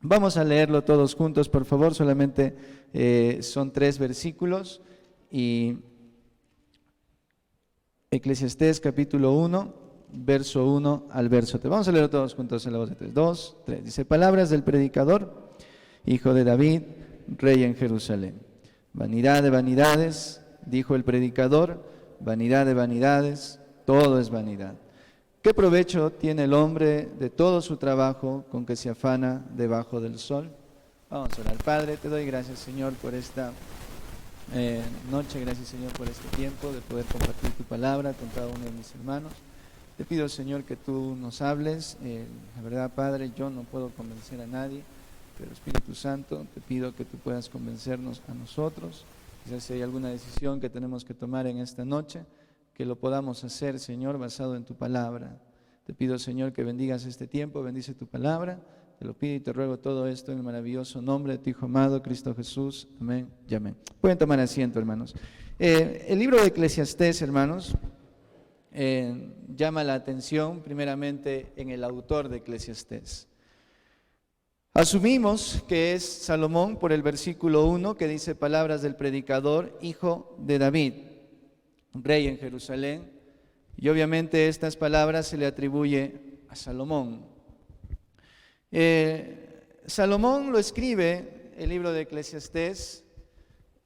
Vamos a leerlo todos juntos, por favor, solamente son 3 versículos. Y Eclesiastés capítulo 1, verso 1 al verso 3. Vamos a leerlo todos juntos en la voz de 3. 2, 3. Dice: palabras del predicador, hijo de David, rey en Jerusalén. Vanidad de vanidades, dijo el predicador, vanidad de vanidades, todo es vanidad. ¿Qué provecho tiene el hombre de todo su trabajo con que se afana debajo del sol? Vamos a orar. Padre, te doy gracias, Señor, por esta noche. Gracias, Señor, por este tiempo de poder compartir tu palabra con cada uno de mis hermanos. Te pido, Señor, que tú nos hables. La verdad, Padre, yo no puedo convencer a nadie, pero Espíritu Santo, te pido que tú puedas convencernos a nosotros. Quizás si hay alguna decisión que tenemos que tomar en esta noche, que lo podamos hacer, Señor, basado en tu palabra. Te pido, Señor, que bendigas este tiempo, bendice tu palabra. Te lo pido y te ruego todo esto en el maravilloso nombre de tu Hijo amado, Cristo Jesús. Amén y amén. Pueden tomar asiento, hermanos. El libro de Eclesiastés, hermanos, llama la atención primeramente en el autor de Eclesiastés. Asumimos que es Salomón por el versículo 1, que dice: palabras del predicador, hijo de David, rey en Jerusalén. Y obviamente estas palabras se le atribuye a Salomón. Salomón lo escribe, el libro de Eclesiastés,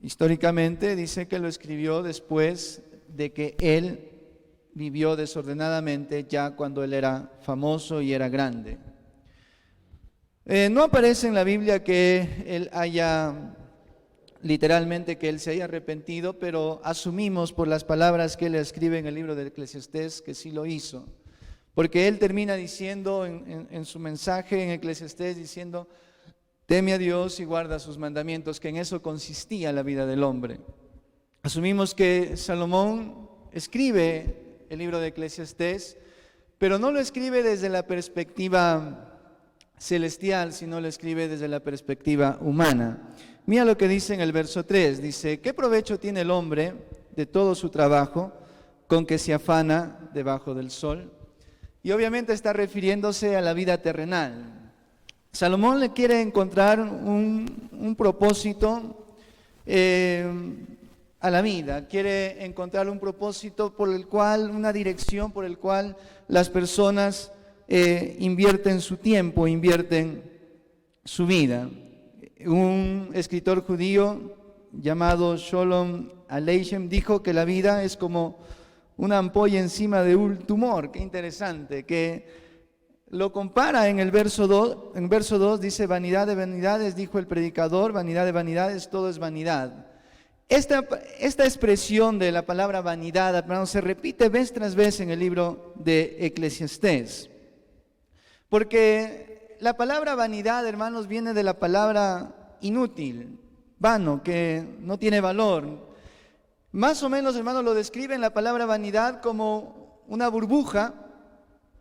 históricamente dice que lo escribió después de que él vivió desordenadamente, ya cuando él era famoso y era grande. No aparece en la Biblia que él haya, literalmente, que él se haya arrepentido, pero asumimos por las palabras que él escribe en el libro de Eclesiastés que sí lo hizo. Porque él termina diciendo en su mensaje en Eclesiastés, diciendo: teme a Dios y guarda sus mandamientos, que en eso consistía la vida del hombre. Asumimos que Salomón escribe el libro de Eclesiastés, pero no lo escribe desde la perspectiva celestial, sino lo escribe desde la perspectiva humana. Mira lo que dice en el verso 3, dice: ¿qué provecho tiene el hombre de todo su trabajo con que se afana debajo del sol? Y obviamente está refiriéndose a la vida terrenal. Salomón le quiere encontrar un propósito a la vida, quiere encontrar un propósito por el cual, una dirección por el cual las personas invierten su tiempo, invierten su vida. Un escritor judío llamado Sholom Aleichem dijo que la vida es como una ampolla encima de un tumor. Qué interesante, que lo compara en el verso 2. En verso 2 dice: vanidad de vanidades, dijo el predicador, vanidad de vanidades, todo es vanidad. Esta expresión de la palabra vanidad, hermanos, se repite vez tras vez en el libro de Eclesiastés. Porque la palabra vanidad, hermanos, viene de la palabra inútil, vano, que no tiene valor. Más o menos, hermanos, lo describen la palabra vanidad como una burbuja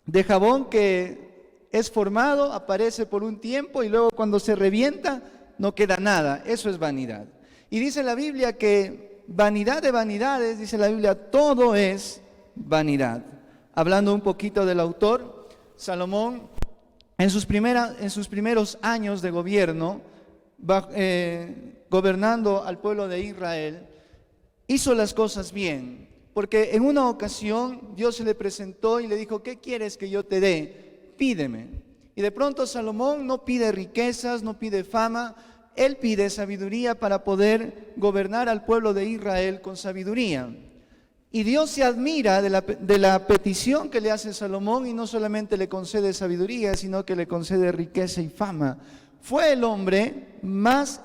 de jabón que es formado, aparece por un tiempo y luego cuando se revienta no queda nada. Eso es vanidad. Y dice la Biblia que vanidad de vanidades, dice la Biblia, todo es vanidad. Hablando un poquito del autor, Salomón, en sus primeros años de gobierno, gobernando al pueblo de Israel, hizo las cosas bien, porque en una ocasión Dios se le presentó y le dijo: ¿qué quieres que yo te dé? Pídeme. Y de pronto Salomón no pide riquezas, no pide fama, él pide sabiduría para poder gobernar al pueblo de Israel con sabiduría. Y Dios se admira de la petición que le hace Salomón, y no solamente le concede sabiduría, sino que le concede riqueza y fama. Fue el hombre más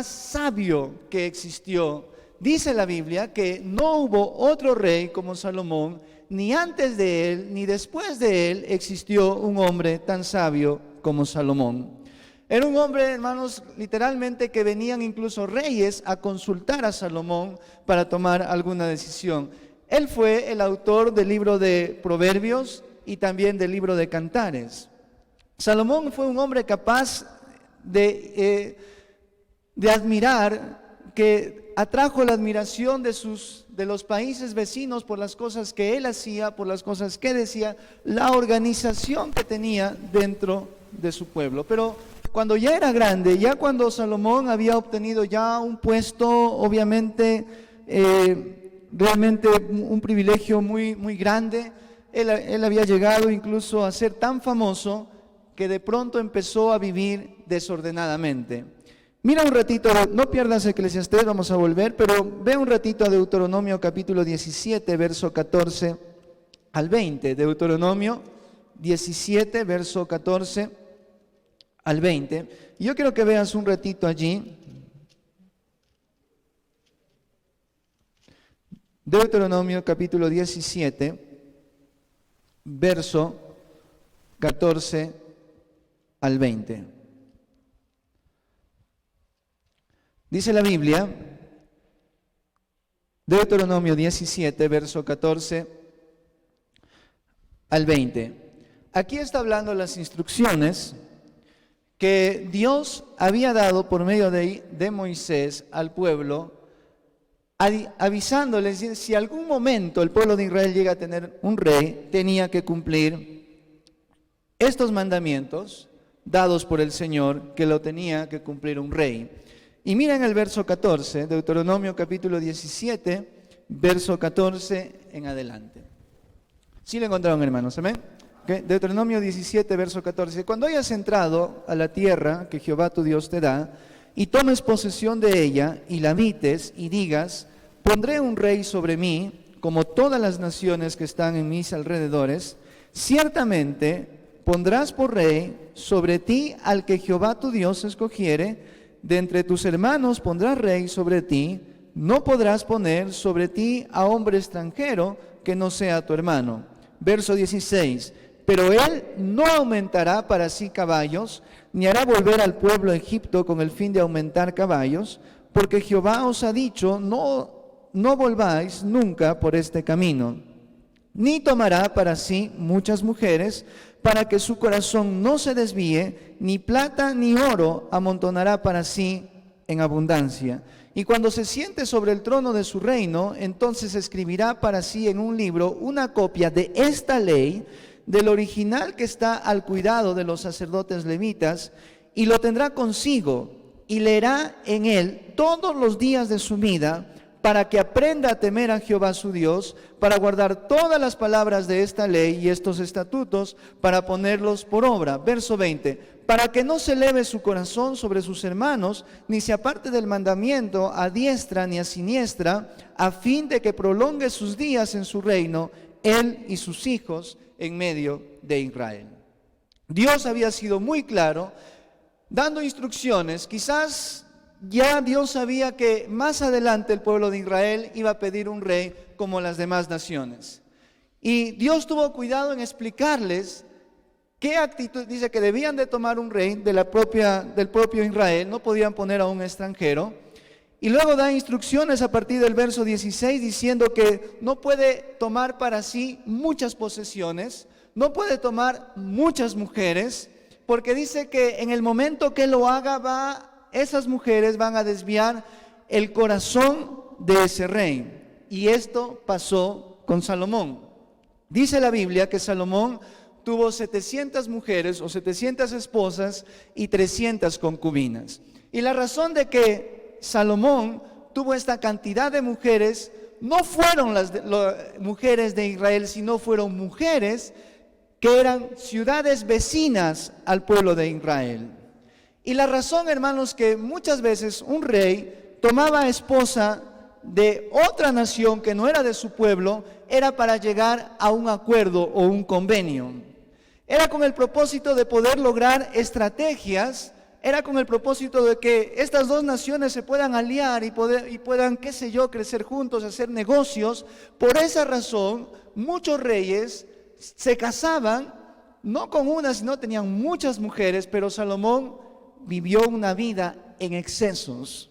sabio que existió. Dice la Biblia que no hubo otro rey como Salomón, ni antes de él, ni después de él existió un hombre tan sabio como Salomón. Era un hombre, hermanos, literalmente que venían incluso reyes a consultar a Salomón para tomar alguna decisión. Él fue el autor del libro de Proverbios y también del libro de Cantares. Salomón fue un hombre capaz de admirar, que atrajo la admiración de los países vecinos por las cosas que él hacía, por las cosas que decía, la organización que tenía dentro de su pueblo. Pero cuando ya era grande, ya cuando Salomón había obtenido ya un puesto, obviamente, realmente un privilegio muy, muy grande, él había llegado incluso a ser tan famoso que de pronto empezó a vivir desordenadamente. Mira un ratito, no pierdas Eclesiastés, vamos a volver, pero ve un ratito a Deuteronomio capítulo 17, verso 14 al 20. Deuteronomio 17, verso 14 al 20. Y yo quiero que veas un ratito allí. Deuteronomio capítulo 17, verso 14 al 20. Dice la Biblia, Deuteronomio 17, verso 14 al 20. Aquí está hablando las instrucciones que Dios había dado por medio de Moisés al pueblo, avisándoles si algún momento el pueblo de Israel llega a tener un rey, tenía que cumplir estos mandamientos dados por el Señor, que lo tenía que cumplir un rey. Y miren el verso 14, Deuteronomio capítulo 17, verso 14 en adelante. ¿Sí lo encontraron, hermanos? ¿Amén? Okay. Deuteronomio 17, verso 14. Cuando hayas entrado a la tierra que Jehová tu Dios te da, y tomes posesión de ella, y la habites, y digas, pondré un rey sobre mí, como todas las naciones que están en mis alrededores, ciertamente pondrás por rey sobre ti al que Jehová tu Dios escogiere. De entre tus hermanos pondrás rey sobre ti, no podrás poner sobre ti a hombre extranjero que no sea tu hermano. Verso 16, pero él no aumentará para sí caballos, ni hará volver al pueblo a Egipto con el fin de aumentar caballos, porque Jehová os ha dicho, no volváis nunca por este camino. Ni tomará para sí muchas mujeres, para que su corazón no se desvíe, ni plata ni oro amontonará para sí en abundancia. Y cuando se siente sobre el trono de su reino, entonces escribirá para sí en un libro una copia de esta ley, del original que está al cuidado de los sacerdotes levitas, y lo tendrá consigo, y leerá en él todos los días de su vida, para que aprenda a temer a Jehová su Dios, para guardar todas las palabras de esta ley y estos estatutos, para ponerlos por obra. Verso 20, para que no se eleve su corazón sobre sus hermanos, ni se aparte del mandamiento a diestra ni a siniestra, a fin de que prolongue sus días en su reino, él y sus hijos en medio de Israel. Dios había sido muy claro, dando instrucciones. Quizás ya Dios sabía que más adelante el pueblo de Israel iba a pedir un rey como las demás naciones. Y Dios tuvo cuidado en explicarles qué actitud, dice que debían de tomar un rey del propio Israel, no podían poner a un extranjero. Y luego da instrucciones a partir del verso 16 diciendo que no puede tomar para sí muchas posesiones, no puede tomar muchas mujeres, porque dice que en el momento que lo haga esas mujeres van a desviar el corazón de ese rey. Y esto pasó con Salomón. Dice la Biblia que Salomón tuvo 700 mujeres o 700 esposas y 300 concubinas. Y la razón de que Salomón tuvo esta cantidad de mujeres no fueron las mujeres de Israel, sino fueron mujeres que eran ciudades vecinas al pueblo de Israel. Y la razón, hermanos, que muchas veces un rey tomaba esposa de otra nación que no era de su pueblo, era para llegar a un acuerdo o un convenio. Era con el propósito de poder lograr estrategias, era con el propósito de que estas dos naciones se puedan aliar y puedan, qué sé yo, crecer juntos, hacer negocios. Por esa razón, muchos reyes se casaban, no con una, sino tenían muchas mujeres, pero Salomón vivió una vida en excesos.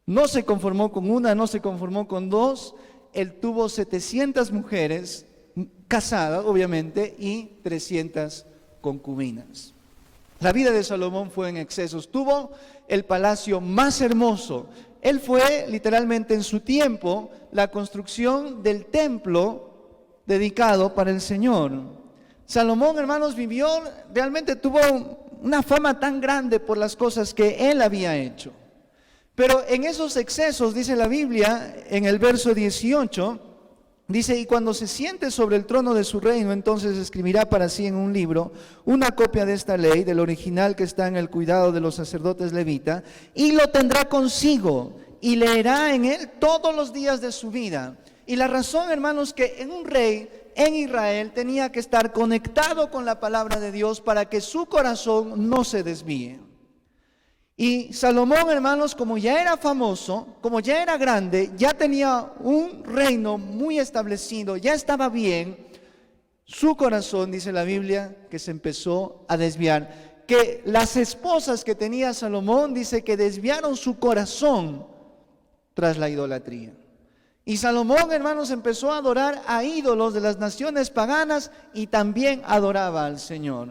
No se conformó con una, no se conformó con dos. Él tuvo 700 mujeres casadas, obviamente, y 300 concubinas. La vida de Salomón fue en excesos. Tuvo el palacio más hermoso. Él fue, literalmente en su tiempo, la construcción del templo dedicado para el Señor. Salomón, hermanos, realmente tuvo una fama tan grande por las cosas que él había hecho. Pero en esos excesos, dice la Biblia, en el verso 18, dice, y cuando se siente sobre el trono de su reino, entonces escribirá para sí en un libro una copia de esta ley, del original que está en el cuidado de los sacerdotes levitas, y lo tendrá consigo, y leerá en él todos los días de su vida. Y la razón, hermanos, que en un rey en Israel tenía que estar conectado con la palabra de Dios para que su corazón no se desvíe. Y Salomón, hermanos, como ya era famoso, como ya era grande, ya tenía un reino muy establecido, ya estaba bien, su corazón, dice la Biblia, que se empezó a desviar. Que las esposas que tenía Salomón, dice que desviaron su corazón tras la idolatría. Y Salomón, hermanos, empezó a adorar a ídolos de las naciones paganas y también adoraba al Señor.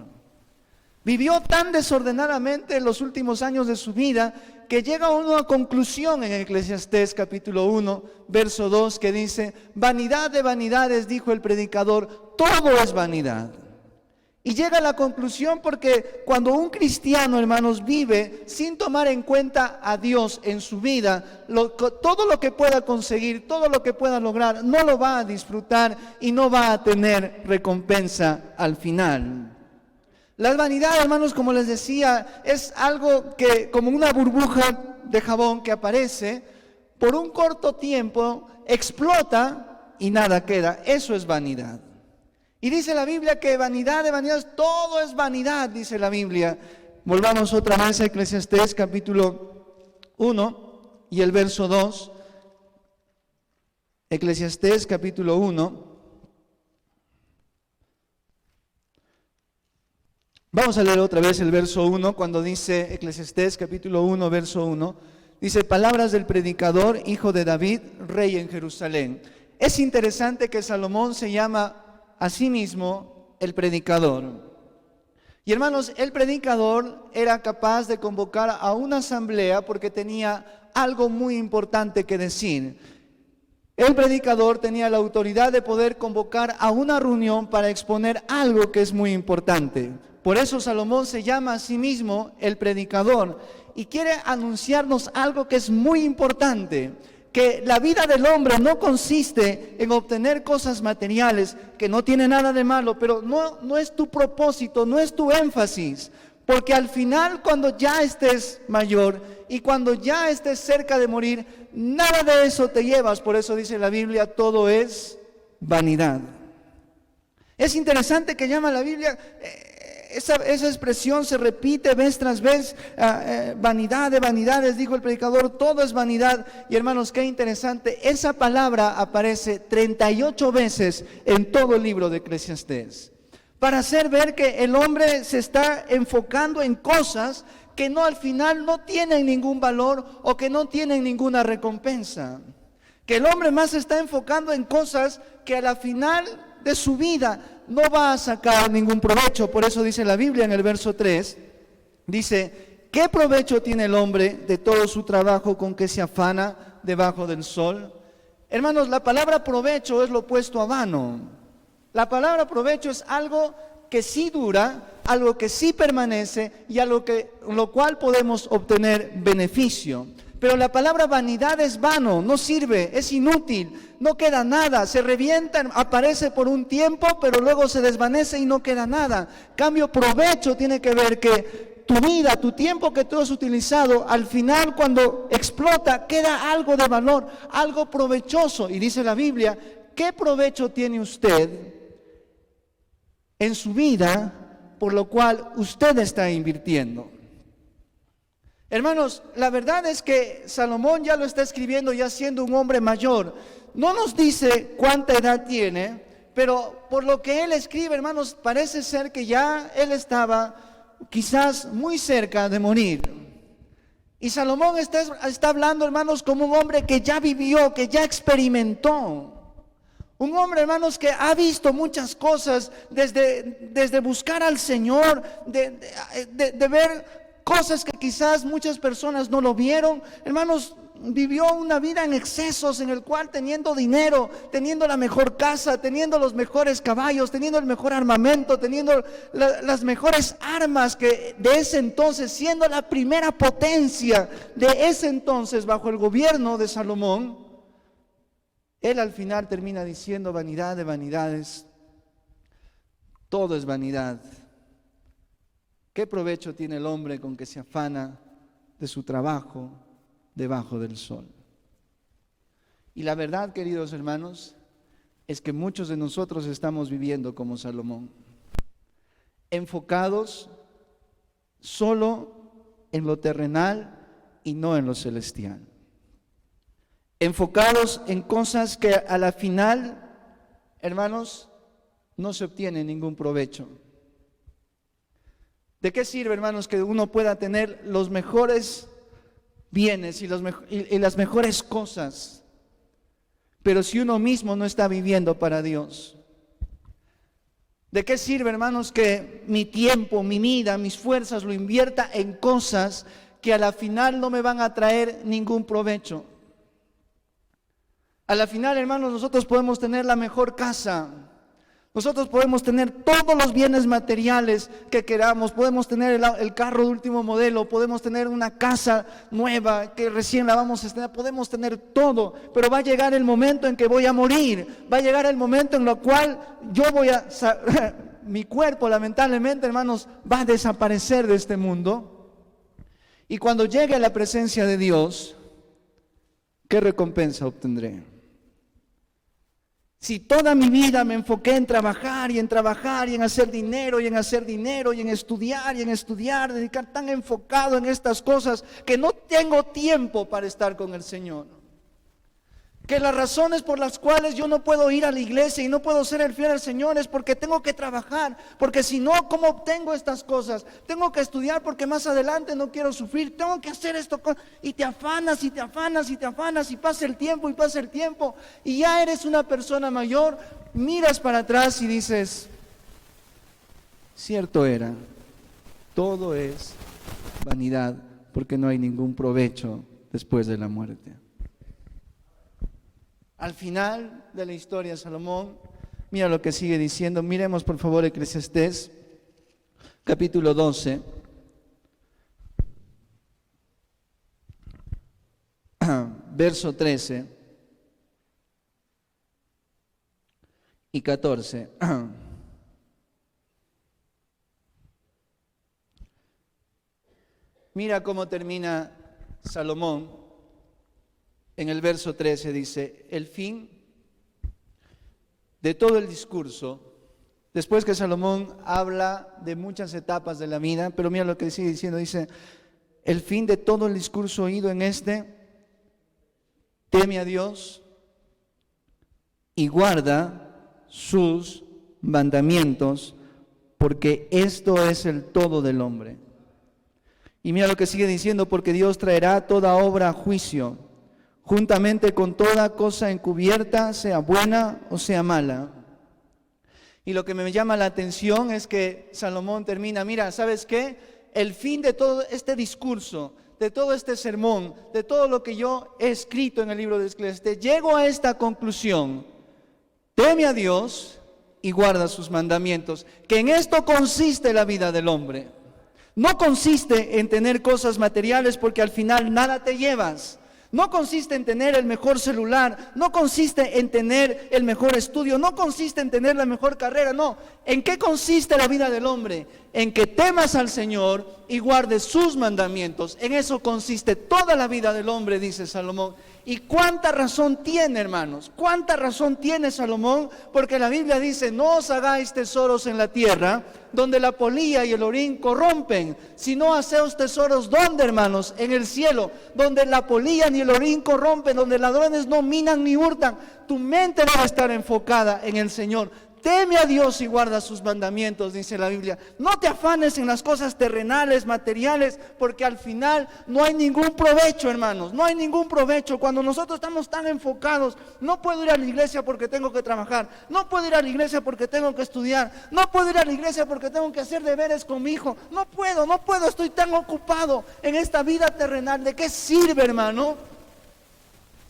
Vivió tan desordenadamente en los últimos años de su vida que llega a una conclusión en Eclesiastés capítulo 1, verso 2, que dice, vanidad de vanidades, dijo el predicador, todo es vanidad. Y llega a la conclusión porque cuando un cristiano, hermanos, vive sin tomar en cuenta a Dios en su vida, todo lo que pueda conseguir, todo lo que pueda lograr, no lo va a disfrutar y no va a tener recompensa al final. La vanidad, hermanos, como les decía, es algo que como una burbuja de jabón que aparece, por un corto tiempo explota y nada queda. Eso es vanidad. Y dice la Biblia que vanidad de vanidades, todo es vanidad, dice la Biblia. Volvamos otra vez a Eclesiastés capítulo 1 y el verso 2. Eclesiastés capítulo 1. Vamos a leer otra vez el verso 1 cuando dice Eclesiastés capítulo 1, verso 1. Dice, palabras del predicador, hijo de David, rey en Jerusalén. Es interesante que Salomón se llama a sí mismo el predicador. Y hermanos, el predicador era capaz de convocar a una asamblea porque tenía algo muy importante que decir. El predicador tenía la autoridad de poder convocar a una reunión para exponer algo que es muy importante. Por eso Salomón se llama a sí mismo el predicador y quiere anunciarnos algo que es muy importante, que la vida del hombre no consiste en obtener cosas materiales, que no tiene nada de malo, pero no es tu propósito, no es tu énfasis, porque al final cuando ya estés mayor y cuando ya estés cerca de morir, nada de eso te llevas. Por eso dice la Biblia, todo es vanidad. Es interesante que llama la Biblia... Esa expresión se repite vez tras vez, vanidad de vanidades, dijo el predicador, todo es vanidad. Y hermanos, qué interesante, esa palabra aparece 38 veces en todo el libro de Eclesiastés, para hacer ver que el hombre se está enfocando en cosas que no al final no tienen ningún valor o que no tienen ninguna recompensa. Que el hombre más se está enfocando en cosas que a la final de su vida no va a sacar ningún provecho. Por eso dice la Biblia en el verso 3, dice, ¿qué provecho tiene el hombre de todo su trabajo con que se afana debajo del sol? Hermanos, la palabra provecho es lo opuesto a vano. La palabra provecho es algo que sí dura, algo que sí permanece y algo lo cual podemos obtener beneficio. Pero la palabra vanidad es vano, no sirve, es inútil, no queda nada, se revienta, aparece por un tiempo, pero luego se desvanece y no queda nada. Cambio, provecho tiene que ver que tu vida, tu tiempo que tú has utilizado, al final cuando explota, queda algo de valor, algo provechoso. Y dice la Biblia, ¿qué provecho tiene usted en su vida por lo cual usted está invirtiendo? Hermanos, la verdad es que Salomón ya lo está escribiendo ya siendo un hombre mayor. No nos dice cuánta edad tiene, pero por lo que él escribe, hermanos, parece ser que ya él estaba quizás muy cerca de morir. Y Salomón está hablando, hermanos, como un hombre que ya vivió, que ya experimentó. Un hombre, hermanos, que ha visto muchas cosas desde buscar al Señor, de ver cosas que quizás muchas personas no lo vieron. Hermanos, vivió una vida en excesos, en el cual teniendo dinero, teniendo la mejor casa, teniendo los mejores caballos, teniendo el mejor armamento, teniendo las mejores armas que de ese entonces, siendo la primera potencia de ese entonces bajo el gobierno de Salomón, él al final termina diciendo: vanidad de vanidades, todo es vanidad. ¿Qué provecho tiene el hombre con que se afana de su trabajo debajo del sol? Y la verdad, queridos hermanos, es que muchos de nosotros estamos viviendo como Salomón, enfocados solo en lo terrenal y no en lo celestial, enfocados en cosas que a la final, hermanos, no se obtiene ningún provecho. ¿De qué sirve, hermanos, que uno pueda tener los mejores bienes y las mejores cosas, pero si uno mismo no está viviendo para Dios? ¿De qué sirve, hermanos, que mi tiempo, mi vida, mis fuerzas lo invierta en cosas que a la final no me van a traer ningún provecho? A la final, hermanos, nosotros podemos tener la mejor casa, nosotros podemos tener todos los bienes materiales que queramos, podemos tener el carro de último modelo, podemos tener una casa nueva que recién la vamos a estrenar, podemos tener todo, pero va a llegar el momento en que voy a morir, va a llegar el momento en el cual mi cuerpo, lamentablemente, hermanos, va a desaparecer de este mundo. Y cuando llegue a la presencia de Dios, ¿qué recompensa obtendré? Si toda mi vida me enfoqué en trabajar y en hacer dinero y en hacer dinero y en estudiar, dedicar tan enfocado en estas cosas que no tengo tiempo para estar con el Señor. Que las razones por las cuales yo no puedo ir a la iglesia y no puedo ser el fiel al Señor es porque tengo que trabajar, porque si no, ¿cómo obtengo estas cosas? Tengo que estudiar porque más adelante no quiero sufrir, tengo que hacer esto, y te afanas y te afanas y te afanas, y pasa el tiempo y pasa el tiempo, y ya eres una persona mayor, miras para atrás y dices: cierto era, todo es vanidad, porque no hay ningún provecho después de la muerte. Al final de la historia, Salomón, mira lo que sigue diciendo. Miremos por favor Eclesiastés, capítulo 12. Verso 13 y 14. Mira cómo termina Salomón. En el verso 13 dice: el fin de todo el discurso, después que Salomón habla de muchas etapas de la vida, pero mira lo que sigue diciendo, dice: el fin de todo el discurso oído en teme a Dios y guarda sus mandamientos, porque esto es el todo del hombre. Y mira lo que sigue diciendo: porque Dios traerá toda obra a juicio, juntamente con toda cosa encubierta, sea buena o sea mala. Y lo que me llama la atención es que Salomón termina: mira, ¿sabes qué? El fin de todo este discurso, de todo este sermón, de todo lo que yo he escrito en el libro de Eclesiastés, llego a esta conclusión: teme a Dios y guarda sus mandamientos, que en esto consiste la vida del hombre. No consiste en tener cosas materiales, porque al final nada te llevas. No consiste en tener el mejor celular, no consiste en tener el mejor estudio, no consiste en tener la mejor carrera, no. ¿En qué consiste la vida del hombre? En que temas al Señor y guardes sus mandamientos. En eso consiste toda la vida del hombre, dice Salomón. ¿Y cuánta razón tiene, hermanos? ¿Cuánta razón tiene Salomón? Porque la Biblia dice: no os hagáis tesoros en la tierra, donde la polilla y el orín corrompen, sino haceos tesoros, ¿dónde, hermanos? En el cielo, donde la polilla ni el orín corrompen, donde ladrones no minan ni hurtan. Tu mente debe estar enfocada en el Señor. Teme a Dios y guarda sus mandamientos, dice la Biblia. No te afanes en las cosas terrenales, materiales, porque al final no hay ningún provecho, hermanos. No hay ningún provecho. Cuando nosotros estamos tan enfocados: no puedo ir a la iglesia porque tengo que trabajar, no puedo ir a la iglesia porque tengo que estudiar, no puedo ir a la iglesia porque tengo que hacer deberes con mi hijo, no puedo, estoy tan ocupado en esta vida terrenal. ¿De qué sirve, hermano?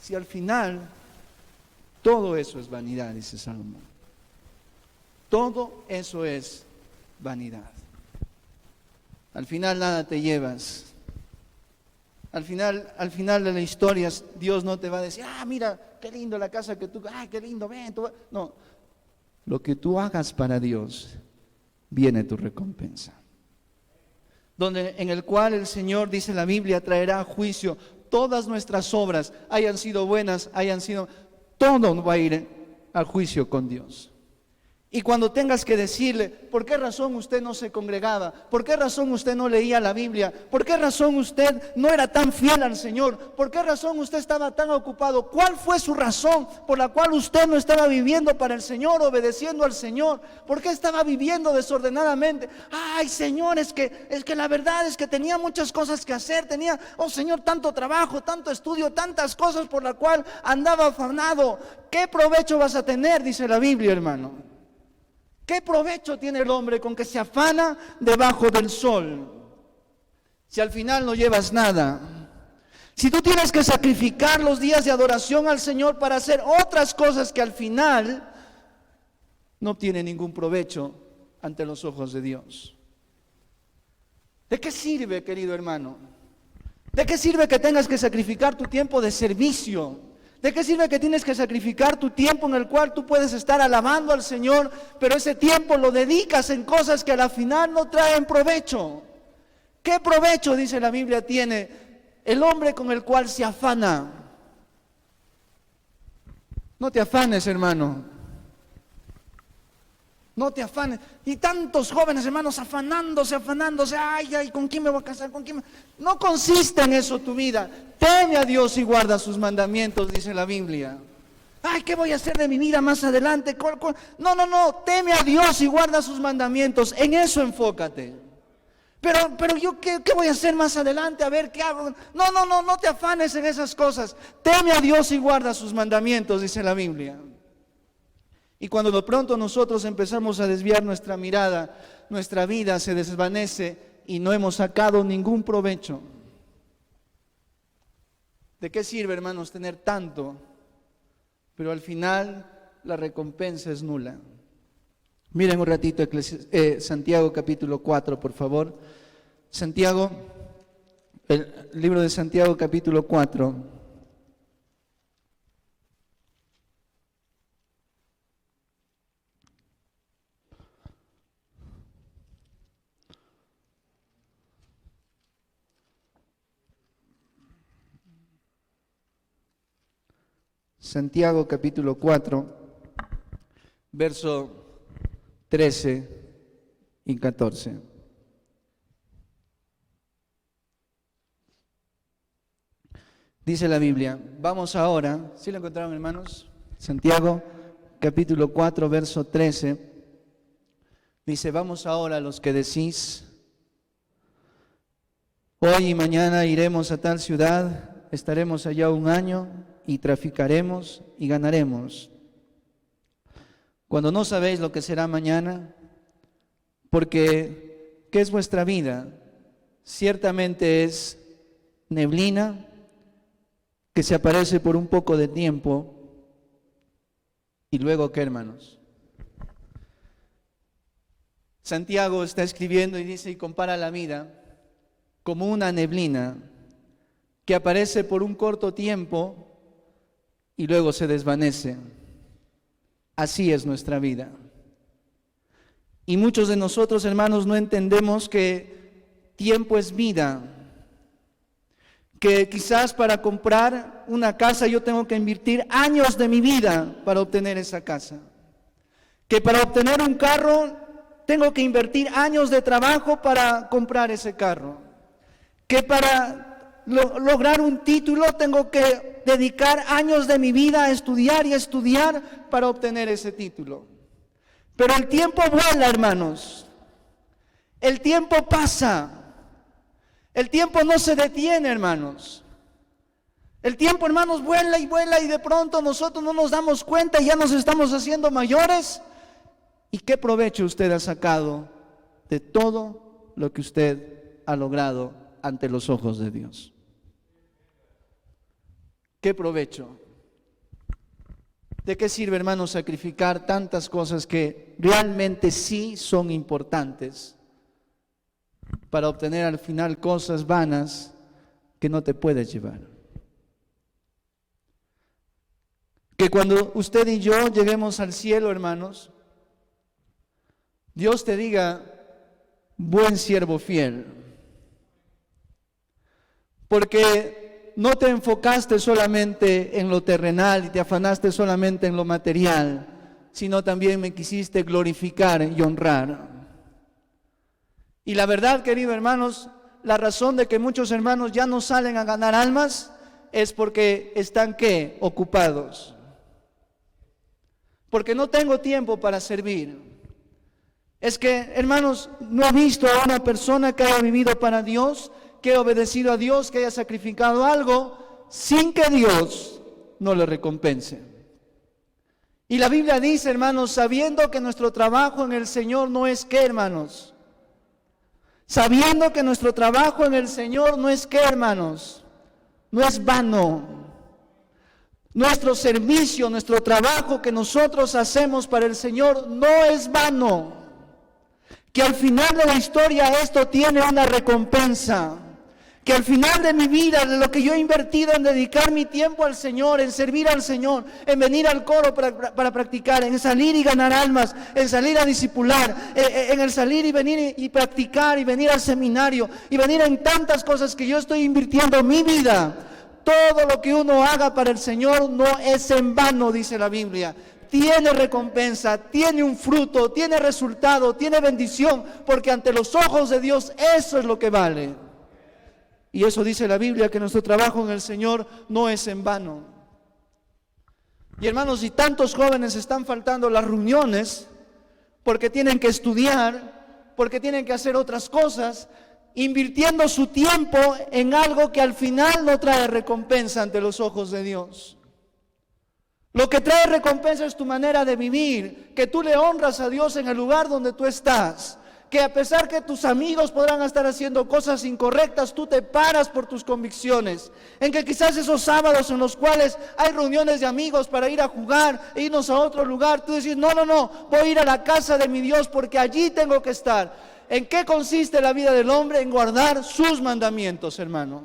Si al final todo eso es vanidad, dice Salomón. Todo eso es vanidad. Al final nada te llevas. Al final de la historia, Dios no te va a decir, mira, qué lindo la casa que tú, qué lindo, ven. No, lo que tú hagas para Dios, viene tu recompensa. En el cual el Señor, dice la Biblia, traerá a juicio todas nuestras obras, hayan sido buenas, todo va a ir al juicio con Dios. Y cuando tengas que decirle, ¿por qué razón usted no se congregaba? ¿Por qué razón usted no leía la Biblia? ¿Por qué razón usted no era tan fiel al Señor? ¿Por qué razón usted estaba tan ocupado? ¿Cuál fue su razón por la cual usted no estaba viviendo para el Señor, obedeciendo al Señor? ¿Por qué estaba viviendo desordenadamente? Ay, Señor, es que la verdad es que tenía muchas cosas que hacer. Tenía, Señor, tanto trabajo, tanto estudio, tantas cosas por la cual andaba afanado. ¿Qué provecho vas a tener? Dice la Biblia, hermano. ¿Qué provecho tiene el hombre con que se afana debajo del sol? Si al final no llevas nada. Si tú tienes que sacrificar los días de adoración al Señor para hacer otras cosas que al final no tienen ningún provecho ante los ojos de Dios. ¿De qué sirve, querido hermano? ¿De qué sirve que tengas que sacrificar tu tiempo de servicio? ¿De qué sirve que tienes que sacrificar tu tiempo en el cual tú puedes estar alabando al Señor, pero ese tiempo lo dedicas en cosas que a la final no traen provecho? ¿Qué provecho, dice la Biblia, tiene el hombre con el cual se afana? No te afanes, hermano. No te afanes. Y tantos jóvenes, hermanos, afanándose. Ay, ¿con quién me voy a casar? No consiste en eso tu vida. Teme a Dios y guarda sus mandamientos, dice la Biblia. Ay, ¿qué voy a hacer de mi vida más adelante? No. Teme a Dios y guarda sus mandamientos. En eso enfócate. Pero yo, ¿qué voy a hacer más adelante? A ver, ¿qué hago? No te afanes en esas cosas. Teme a Dios y guarda sus mandamientos, dice la Biblia. Y cuando de pronto nosotros empezamos a desviar nuestra mirada, nuestra vida se desvanece y no hemos sacado ningún provecho. ¿De qué sirve, hermanos, tener tanto? Pero al final la recompensa es nula. Miren un ratito Santiago capítulo 4, por favor. Santiago, el libro de Santiago capítulo 4. Santiago capítulo 4, verso 13 y 14. Dice la Biblia, vamos ahora, ¿sí lo encontraron, hermanos? Santiago capítulo 4, verso 13, dice, vamos ahora los que decís, hoy y mañana iremos a tal ciudad, estaremos allá un año y traficaremos y ganaremos. Cuando no sabéis lo que será mañana, porque ¿qué es vuestra vida? Ciertamente es neblina que se aparece por un poco de tiempo y luego ¿qué, hermanos? Santiago está escribiendo y dice y compara la vida como una neblina que aparece por un corto tiempo y luego se desvanece. Así es nuestra vida. Y muchos de nosotros, hermanos, no entendemos que tiempo es vida. Que quizás para comprar una casa yo tengo que invertir años de mi vida para obtener esa casa. Que para obtener un carro tengo que invertir años de trabajo para comprar ese carro. Que para lograr un título tengo que dedicar años de mi vida a estudiar y a estudiar para obtener ese título. Pero el tiempo vuela, hermanos. El tiempo pasa. El tiempo no se detiene, hermanos. El tiempo, hermanos, vuela y de pronto nosotros no nos damos cuenta y ya nos estamos haciendo mayores. ¿Y qué provecho usted ha sacado de todo lo que usted ha logrado ante los ojos de Dios? ¿Qué provecho? ¿De qué sirve, hermanos, sacrificar tantas cosas que realmente sí son importantes para obtener al final cosas vanas que no te puedes llevar? Que cuando usted y yo lleguemos al cielo, hermanos, Dios te diga, buen siervo fiel, porque no te enfocaste solamente en lo terrenal y te afanaste solamente en lo material, sino también me quisiste glorificar y honrar. Y la verdad, queridos hermanos, la razón de que muchos hermanos ya no salen a ganar almas es porque están, ¿qué? Ocupados. Porque no tengo tiempo para servir. Es que, hermanos, no he visto a una persona que haya vivido para Dios, que haya obedecido a Dios, que haya sacrificado algo, sin que Dios no le recompense. Y la Biblia dice, hermanos, sabiendo que nuestro trabajo en el Señor no es qué, hermanos. Sabiendo que nuestro trabajo en el Señor no es qué, hermanos. No es vano. Nuestro servicio, nuestro trabajo que nosotros hacemos para el Señor no es vano. Que al final de la historia esto tiene una recompensa. Que al final de mi vida, de lo que yo he invertido en dedicar mi tiempo al Señor, en servir al Señor, en venir al coro para practicar, en salir y ganar almas, en salir a discipular, en el salir y venir y practicar y venir al seminario y venir en tantas cosas que yo estoy invirtiendo mi vida. Todo lo que uno haga para el Señor no es en vano, dice la Biblia. Tiene recompensa, tiene un fruto, tiene resultado, tiene bendición, porque ante los ojos de Dios eso es lo que vale. Y eso dice la Biblia, que nuestro trabajo en el Señor no es en vano. Y hermanos, si tantos jóvenes están faltando las reuniones, porque tienen que estudiar, porque tienen que hacer otras cosas, invirtiendo su tiempo en algo que al final no trae recompensa ante los ojos de Dios. Lo que trae recompensa es tu manera de vivir, que tú le honras a Dios en el lugar donde tú estás, que a pesar que tus amigos podrán estar haciendo cosas incorrectas, tú te paras por tus convicciones, en que quizás esos sábados en los cuales hay reuniones de amigos para ir a jugar e irnos a otro lugar, tú dices, no, voy a ir a la casa de mi Dios porque allí tengo que estar. ¿En qué consiste la vida del hombre? En guardar sus mandamientos, hermano.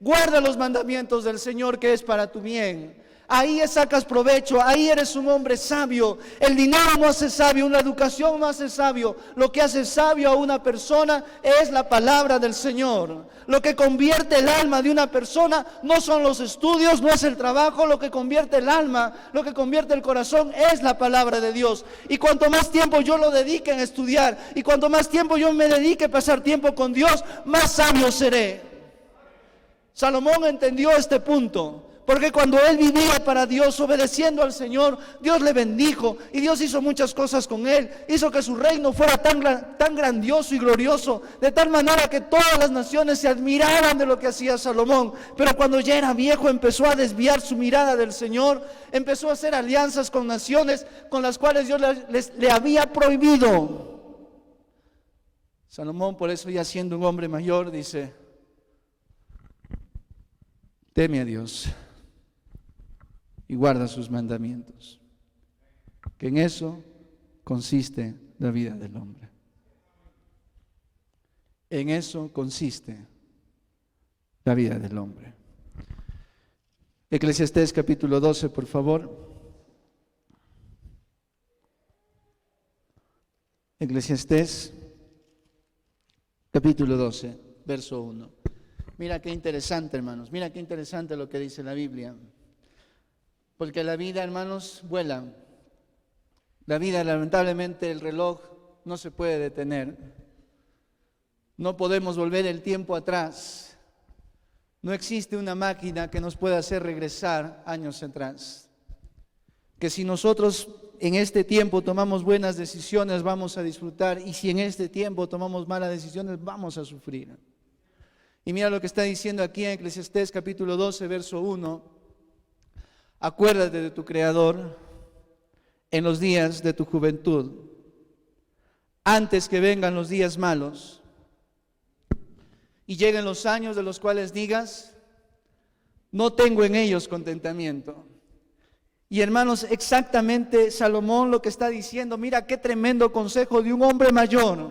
Guarda los mandamientos del Señor, que es para tu bien. Ahí sacas provecho, ahí eres un hombre sabio. El dinero no hace sabio, una educación no hace sabio. Lo que hace sabio a una persona es la palabra del Señor. Lo que convierte el alma de una persona no son los estudios, no es el trabajo. Lo que convierte el alma, lo que convierte el corazón es la palabra de Dios. Y cuanto más tiempo yo lo dedique en estudiar, y cuanto más tiempo yo me dedique a pasar tiempo con Dios, más sabio seré. Salomón entendió este punto. Porque cuando él vivía para Dios, obedeciendo al Señor, Dios le bendijo y Dios hizo muchas cosas con él. Hizo que su reino fuera tan grandioso y glorioso, de tal manera que todas las naciones se admiraban de lo que hacía Salomón. Pero cuando ya era viejo, empezó a desviar su mirada del Señor, empezó a hacer alianzas con naciones con las cuales Dios le había prohibido. Salomón, por eso, ya siendo un hombre mayor, dice: teme a Dios y guarda sus mandamientos, que en eso consiste la vida del hombre. En eso consiste la vida del hombre. Eclesiastés capítulo 12, por favor. Eclesiastés capítulo 12, verso 1. Mira qué interesante, hermanos, mira qué interesante lo que dice la Biblia. Porque la vida, hermanos, vuela. La vida, lamentablemente, el reloj no se puede detener. No podemos volver el tiempo atrás. No existe una máquina que nos pueda hacer regresar años atrás. Que si nosotros en este tiempo tomamos buenas decisiones, vamos a disfrutar. Y si en este tiempo tomamos malas decisiones, vamos a sufrir. Y mira lo que está diciendo aquí en Eclesiastés capítulo 12, verso 1. Acuérdate de tu Creador en los días de tu juventud, antes que vengan los días malos y lleguen los años de los cuales digas: no tengo en ellos contentamiento. Y hermanos, exactamente Salomón lo que está diciendo, mira qué tremendo consejo de un hombre mayor,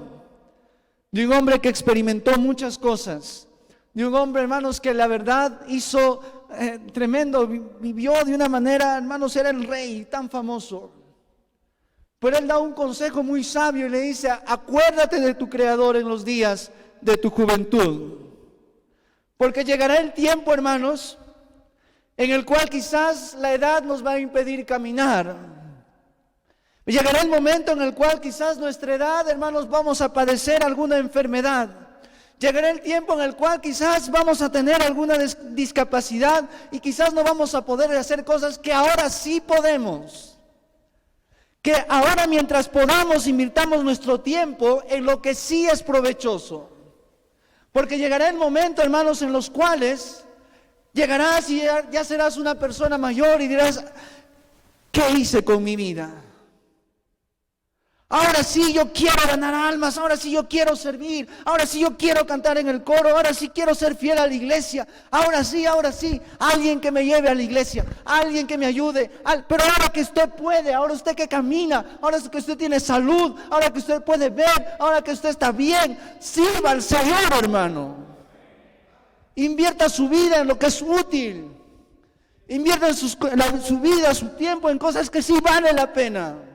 de un hombre que experimentó muchas cosas, de un hombre, hermanos, que la verdad hizo tremendo, vivió de una manera, hermanos, era el rey tan famoso. Pero él da un consejo muy sabio y le dice, acuérdate de tu Creador en los días de tu juventud. Porque llegará el tiempo, hermanos, en el cual quizás la edad nos va a impedir caminar. Llegará el momento en el cual quizás nuestra edad, hermanos, vamos a padecer alguna enfermedad. Llegará el tiempo en el cual quizás vamos a tener alguna discapacidad y quizás no vamos a poder hacer cosas que ahora sí podemos. Que ahora mientras podamos invirtamos nuestro tiempo en lo que sí es provechoso. Porque llegará el momento, hermanos, en los cuales llegarás y ya serás una persona mayor y dirás, ¿qué hice con mi vida? Ahora sí yo quiero ganar almas, ahora sí yo quiero servir, ahora sí yo quiero cantar en el coro, ahora sí quiero ser fiel a la iglesia, ahora sí, alguien que me lleve a la iglesia, alguien que me ayude, pero ahora que usted puede, ahora usted que camina, ahora que usted tiene salud, ahora que usted puede ver, ahora que usted está bien, sirva al Señor, hermano. Invierta su vida en lo que es útil, invierta en su vida, su tiempo en cosas que sí vale la pena.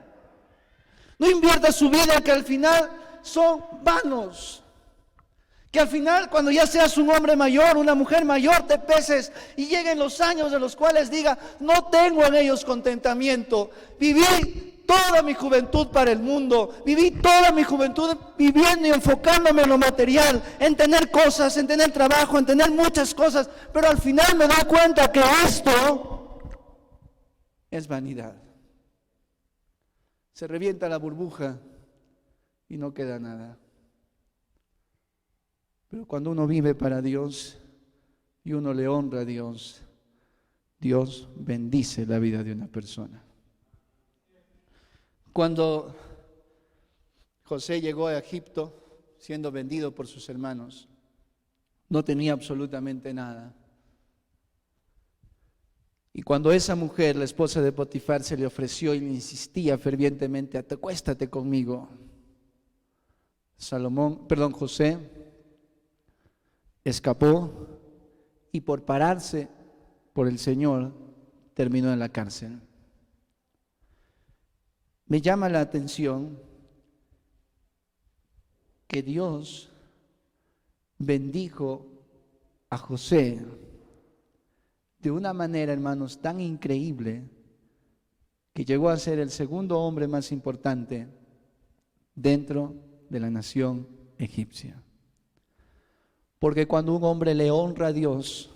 No invierta su vida que al final son vanos. Que al final cuando ya seas un hombre mayor, una mujer mayor, te peses y lleguen los años de los cuales diga, no tengo en ellos contentamiento. Viví toda mi juventud para el mundo. Viví toda mi juventud viviendo y enfocándome en lo material, en tener cosas, en tener trabajo, en tener muchas cosas. Pero al final me doy cuenta que esto es vanidad. Se revienta la burbuja y no queda nada. Pero cuando uno vive para Dios y uno le honra a Dios, Dios bendice la vida de una persona. Cuando José llegó a Egipto, siendo vendido por sus hermanos, no tenía absolutamente nada. Y cuando esa mujer, la esposa de Potifar, se le ofreció y le insistía fervientemente, acuéstate conmigo, José escapó y por pararse por el Señor terminó en la cárcel. Me llama la atención que Dios bendijo a José de una manera, hermanos, tan increíble que llegó a ser el segundo hombre más importante dentro de la nación egipcia. Porque cuando un hombre le honra a Dios,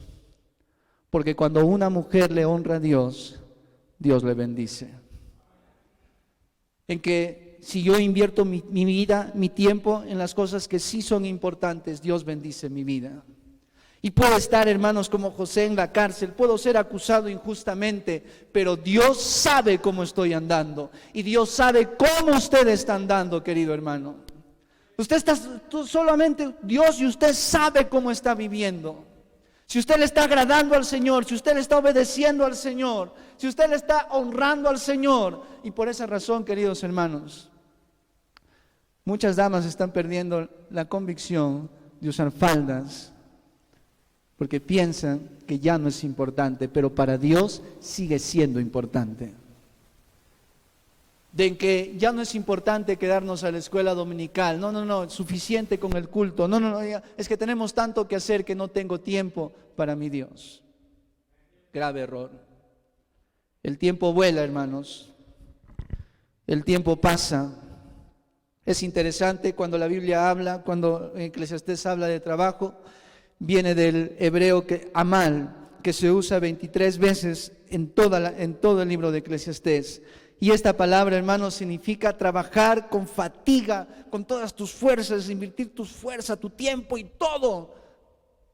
porque cuando una mujer le honra a Dios, Dios le bendice. En que si yo invierto mi vida, mi tiempo en las cosas que sí son importantes, Dios bendice mi vida. Y puedo estar, hermanos, como José en la cárcel, puedo ser acusado injustamente, pero Dios sabe cómo estoy andando y Dios sabe cómo usted está andando, querido hermano. Solamente Dios y usted sabe cómo está viviendo. Si usted le está agradando al Señor, si usted le está obedeciendo al Señor, si usted le está honrando al Señor. Y por esa razón, queridos hermanos, muchas damas están perdiendo la convicción de usar faldas porque piensan que ya no es importante, pero para Dios sigue siendo importante. De que ya no es importante quedarnos a la escuela dominical, no, suficiente con el culto, no, es que tenemos tanto que hacer que no tengo tiempo para mi Dios. Grave error. El tiempo vuela, hermanos, el tiempo pasa. Es interesante cuando la Biblia habla, cuando Eclesiastés habla de trabajo, viene del hebreo amal, que se usa 23 veces en todo el libro de Eclesiastés. Y esta palabra, hermanos, significa trabajar con fatiga, con todas tus fuerzas, invertir tu fuerza, tu tiempo y todo,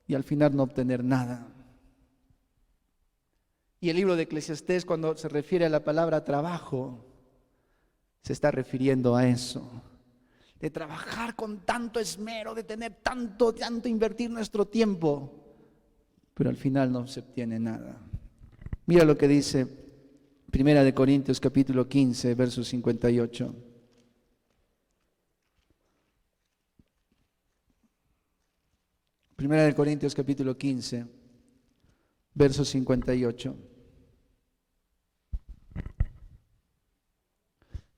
y al final no obtener nada. Y el libro de Eclesiastés, cuando se refiere a la palabra trabajo, se está refiriendo a eso. De trabajar con tanto esmero, de tener tanto invertir nuestro tiempo, pero al final no se obtiene nada. Mira lo que dice 1 Corintios capítulo 15, verso 58. Primera de Corintios capítulo 15, verso 58.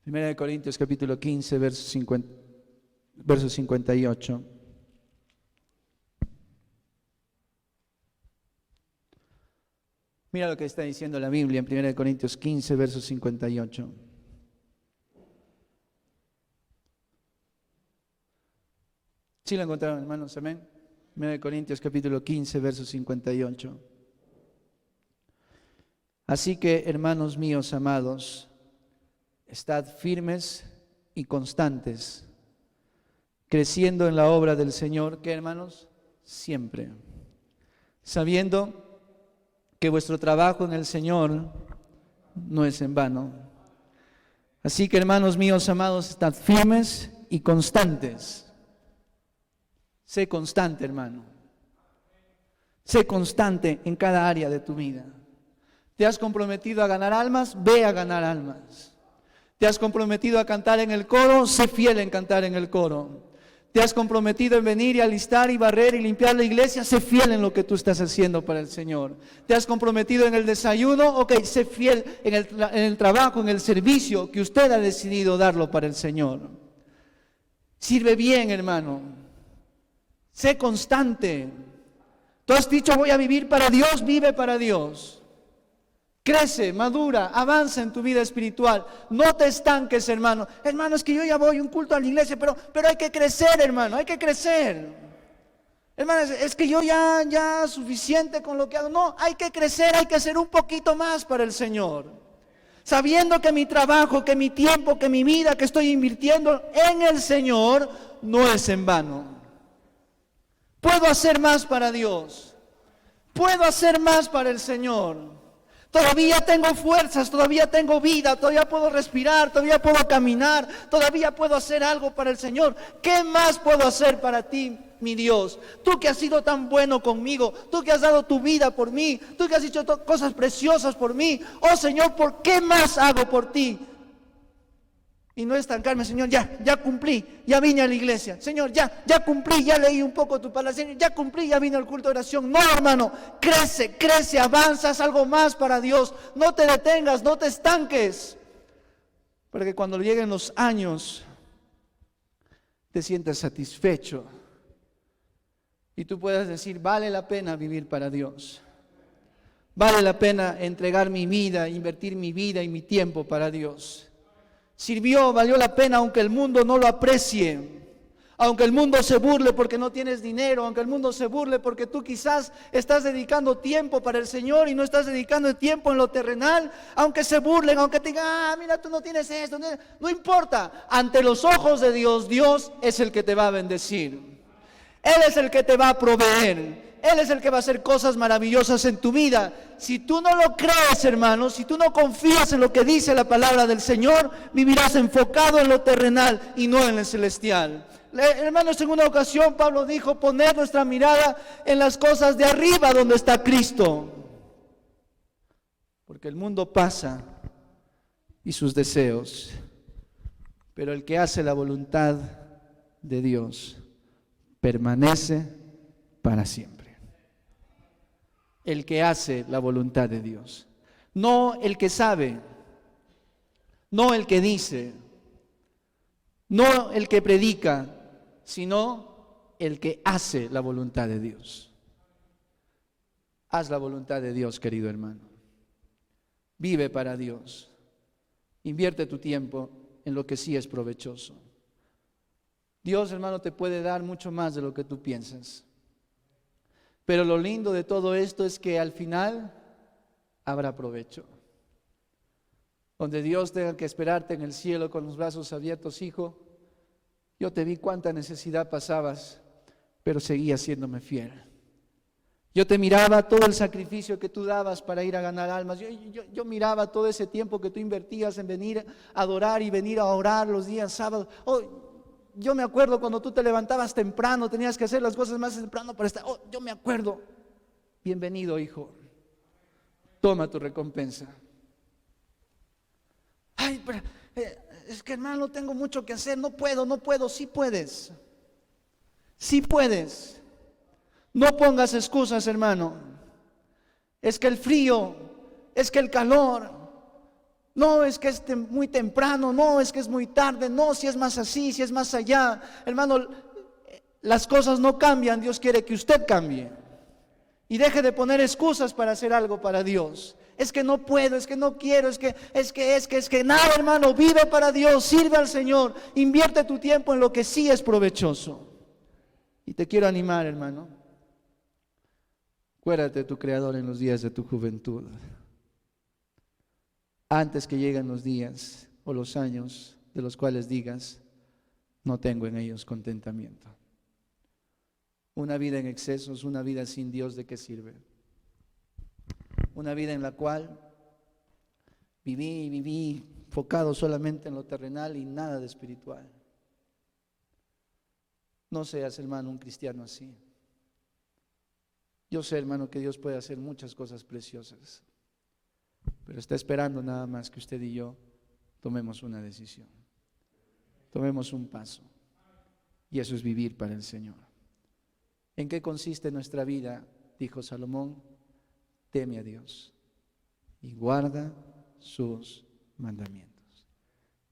Primera de Corintios capítulo 15, verso 58. Mira lo que está diciendo la Biblia en 1 Corintios 15, verso 58. ¿Sí lo encontraron, hermanos? Amén. 1 Corintios capítulo 15, verso 58. Así que, hermanos míos amados, estad firmes y constantes, creciendo en la obra del Señor, ¿qué, hermanos? Siempre. Sabiendo que vuestro trabajo en el Señor no es en vano. Así que, hermanos míos amados, estad firmes y constantes. Sé constante, hermano. Sé constante en cada área de tu vida. ¿Te has comprometido a ganar almas? Ve a ganar almas. ¿Te has comprometido a cantar en el coro? Sé fiel en cantar en el coro. ¿Te has comprometido en venir y alistar y barrer y limpiar la iglesia? Sé fiel en lo que tú estás haciendo para el Señor. ¿Te has comprometido en el desayuno? Ok, sé fiel en el trabajo, en el servicio que usted ha decidido darlo para el Señor. Sirve bien, hermano. Sé constante. Tú has dicho voy a vivir para Dios, vive para Dios. Crece, madura, avanza en tu vida espiritual. No te estanques, hermano. Hermano, es que yo ya voy a un culto a la iglesia, pero hay que crecer, hermano, hay que crecer. Hermano, es que yo ya suficiente con lo que hago. No, hay que crecer, hay que hacer un poquito más para el Señor. Sabiendo que mi trabajo, que mi tiempo, que mi vida que estoy invirtiendo en el Señor no es en vano. Puedo hacer más para Dios. Puedo hacer más para el Señor. Todavía tengo fuerzas, todavía tengo vida, todavía puedo respirar, todavía puedo caminar, todavía puedo hacer algo para el Señor. ¿Qué más puedo hacer para ti, mi Dios? Tú que has sido tan bueno conmigo, tú que has dado tu vida por mí, tú que has hecho cosas preciosas por mí. Oh Señor, ¿por qué más hago por ti? Y no estancarme, Señor, ya cumplí, ya vine a la iglesia. Señor, ya cumplí, ya leí un poco tu palabra. Señor, ya cumplí, ya vine al culto de oración. No, hermano, crece, avanzas algo más para Dios. No te detengas, no te estanques. Para que cuando lleguen los años, te sientas satisfecho. Y tú puedas decir, vale la pena vivir para Dios. Vale la pena entregar mi vida, invertir mi vida y mi tiempo para Dios. Valió la pena aunque el mundo no lo aprecie, aunque el mundo se burle porque no tienes dinero, aunque el mundo se burle porque tú quizás estás dedicando tiempo para el Señor y no estás dedicando tiempo en lo terrenal, aunque se burlen, aunque te digan, mira, tú no tienes esto, no importa, ante los ojos de Dios, Dios es el que te va a bendecir, Él es el que te va a proveer. Él es el que va a hacer cosas maravillosas en tu vida. Si tú no lo crees, hermano, si tú no confías en lo que dice la palabra del Señor, vivirás enfocado en lo terrenal y no en el celestial. Hermanos, en una ocasión Pablo dijo, poner nuestra mirada en las cosas de arriba donde está Cristo. Porque el mundo pasa y sus deseos, pero el que hace la voluntad de Dios permanece para siempre. El que hace la voluntad de Dios, no el que sabe, no el que dice, no el que predica, sino el que hace la voluntad de Dios. Haz la voluntad de Dios, querido hermano. Vive para Dios. Invierte tu tiempo en lo que sí es provechoso. Dios, hermano, te puede dar mucho más de lo que tú piensas. Pero lo lindo de todo esto es que al final habrá provecho. Donde Dios tenga que esperarte en el cielo con los brazos abiertos, hijo, yo te vi cuánta necesidad pasabas, pero seguías siéndome fiel. Yo te miraba todo el sacrificio que tú dabas para ir a ganar almas. Yo miraba todo ese tiempo que tú invertías en venir a adorar y venir a orar los días sábados. Yo me acuerdo cuando tú te levantabas temprano, tenías que hacer las cosas más temprano para estar. Yo me acuerdo. bienvenido, hijo, toma tu recompensa. Ay, pero es que hermano, tengo mucho que hacer, no puedo, sí puedes. Sí puedes. No pongas excusas, hermano. Es que el frío, es que el calor, no, es que es muy temprano, no, es que es muy tarde, no, si es más así, si es más allá. Hermano, las cosas no cambian, Dios quiere que usted cambie. Y deje de poner excusas para hacer algo para Dios. Es que no puedo, es que no quiero, es que nada, hermano, vive para Dios, sirve al Señor, invierte tu tiempo en lo que sí es provechoso. Y te quiero animar, hermano. Acuérdate de tu Creador en los días de tu juventud. Antes que lleguen los días o los años de los cuales digas, no tengo en ellos contentamiento. Una vida en excesos, una vida sin Dios, ¿de qué sirve? Una vida en la cual viví enfocado solamente en lo terrenal y nada de espiritual. No seas, hermano, un cristiano así. Yo sé, hermano, que Dios puede hacer muchas cosas preciosas, pero está esperando nada más que usted y yo tomemos una decisión, tomemos un paso, y eso es vivir para el Señor. ¿En qué consiste nuestra vida? Dijo Salomón: teme a Dios y guarda sus mandamientos.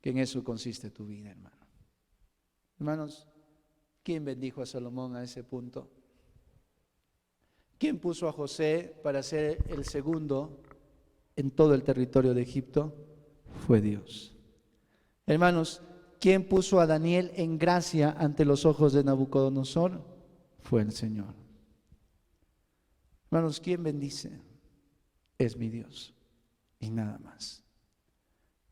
Que en eso consiste tu vida, hermano. Hermanos, ¿quién bendijo a Salomón a ese punto? ¿Quién puso a José para ser el segundo en todo el territorio de Egipto? Fue Dios. Hermanos, ¿quién puso a Daniel en gracia ante los ojos de Nabucodonosor? Fue el Señor. Hermanos, ¿quién bendice? Es mi Dios y nada más.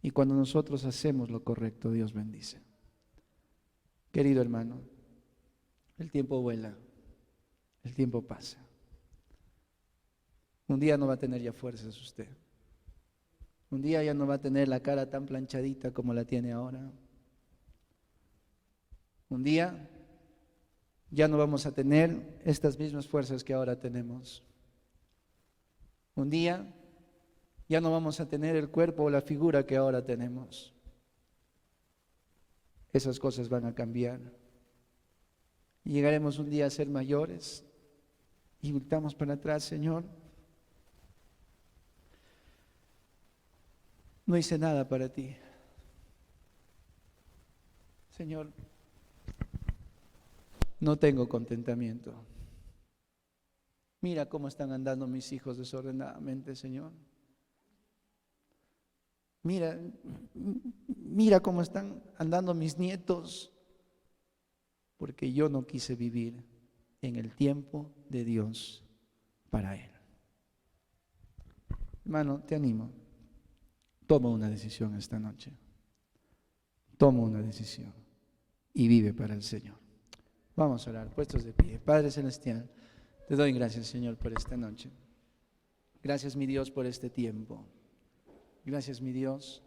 Y cuando nosotros hacemos lo correcto, Dios bendice. Querido hermano, el tiempo vuela, el tiempo pasa. Un día no va a tener ya fuerzas usted. Un día ya no va a tener la cara tan planchadita como la tiene ahora. Un día ya no vamos a tener estas mismas fuerzas que ahora tenemos. Un día ya no vamos a tener el cuerpo o la figura que ahora tenemos. Esas cosas van a cambiar. Y llegaremos un día a ser mayores y voltamos para atrás: Señor, no hice nada para ti. Señor, no tengo contentamiento. Mira cómo están andando mis hijos desordenadamente, Señor. Mira cómo están andando mis nietos, porque yo no quise vivir en el tiempo de Dios para Él. Hermano, te animo. Toma una decisión esta noche. Toma una decisión y vive para el Señor. Vamos a orar, puestos de pie. Padre Celestial, te doy gracias, Señor, por esta noche. Gracias, mi Dios, por este tiempo. Gracias, mi Dios,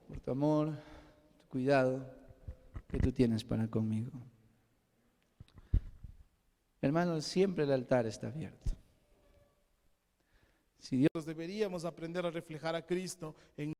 por tu amor, tu cuidado que tú tienes para conmigo. Hermanos, siempre el altar está abierto. Si Dios Deberíamos aprender a reflejar a Cristo en